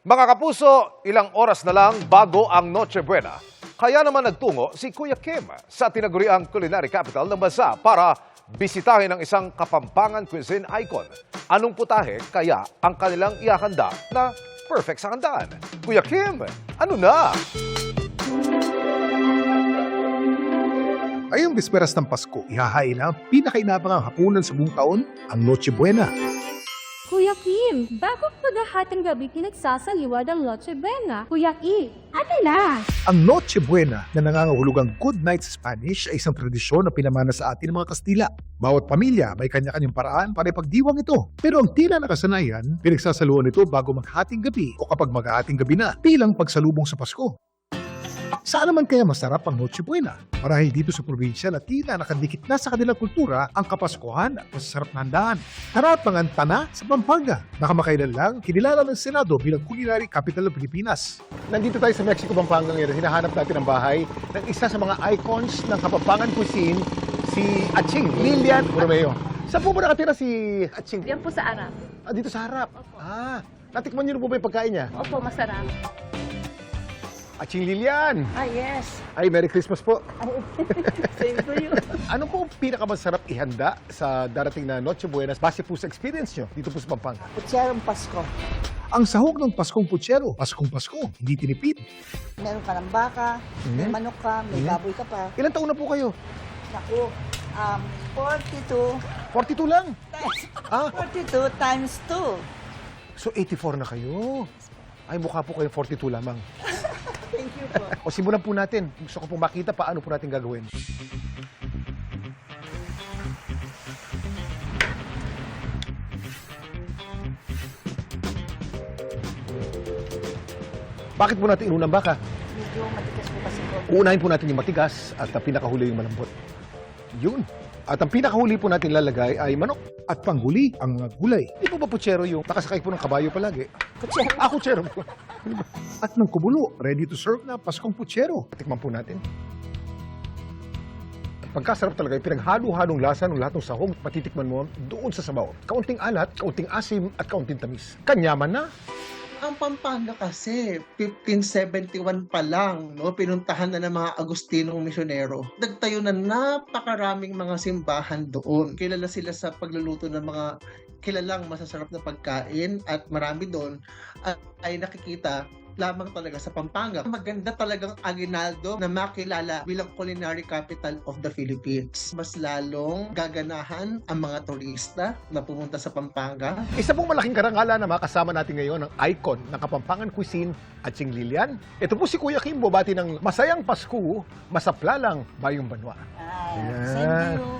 Mga kapuso, ilang oras na lang bago ang Noche Buena. Kaya naman nagtungo si Kuya Kim sa tinaguriang culinary capital ng bansa para bisitahin ang isang Kapampangan cuisine icon. Anong putahe kaya ang kanilang ihahanda na perfect sa handaan? Kuya Kim, ano na? Ngayong bisperas ng Pasko, ihahain ang pinakainabangang hapunan sa buong taon, ang Noche Buena. Kuya Kim, bago paghahatang gabi pinagsasaliwad ang Noche Buena. Kuya Kim, ano na? Ang Noche Buena na nangangahulugang Good Night sa Spanish ay isang tradisyon na pinamana sa atin ng mga Kastila. Bawat pamilya may kanya-kanyang paraan para ipagdiwang ito. Pero ang tila nakasanayan, pinagsasaluhan ito bago maghating gabi o kapag maghating gabi na bilang pagsalubong sa Pasko. Saan naman kaya masarap ang Noche Buena? Marahil dito sa probinsya na tila nakadikit na sa kanilang kultura ang Kapaskuhan at masasarap na handaan. Tara at mangantana sa Pampanga. Nakamakailan lang, kinilala ng Senado bilang culinary capital ng Pilipinas. Nandito tayo sa Mexico, Pampanga ngayon. Hinahanap natin ang bahay ng isa sa mga icons ng Kapampangan cuisine, si Aching Lilian Romeo. Saan po ba nakatira si Aching? Yan po sa Arab. Dito sa harap. Natikman niyo na po ba yung pagkain niya? Opo, masarap. Aching Lilian! Yes. Ay, Merry Christmas po. Same to you. Ano po ang pinakamasarap ihanda sa darating na Noche Buena base po sa experience nyo dito po sa Pampanga? Putserong Pasko. Ang sahog ng Paskong Putsero, Paskong Pasko, hindi tinipid. Meron ka ng baka, may manok ka, may baboy ka pa. Ilan taon na po kayo? Naku, 42. 42 lang. 42 times 2. So 84 na kayo. Ay, mukha po kayo 42 lamang. Thank you po. O simulan po natin. Gusto ko po makita paano po natin gagawin. Bakit po natin inunang baka? Medyo matigas po kasi po. Uunahin po natin yung matigas at ang pinakahuli yung malambot. Yun. At ang pinakahuli po natin lalagay ay manok. At panghuli, ang mga gulay. Di po ba putsero yung nakasakay po ng kabayo palagi? Putsero. Kutsero po. At ng kubulo, ready to serve na Paskong Putsero. Tikman po natin. Pagkasarap talaga, yung pinaghalo-halong lasa ng lahat ng sahog, matitikman mo doon sa sabaw. Kaunting alat, kaunting asim, at kaunting tamis. Kanyaman na. Ang Pampanga kasi, 1571 pa lang, no, pinuntahan na ng mga Agustinong misyonero. Nagtayo na napakaraming mga simbahan doon. Kilala sila sa pagluluto ng mga kilalang masasarap na pagkain at marami doon ay nakikita lamang talaga sa Pampanga. Maganda talagang aginaldo na makilala bilang culinary capital of the Philippines. Mas lalong gaganahan ang mga turista na pumunta sa Pampanga. Isa pong malaking karangalan na makasama natin ngayon ang icon ng Kapampangan cuisine, Aching Lilian. Ito po si Kuya Kim, bumati ng masayang Pasko, masaplalang Bayong Banwa. Same to you.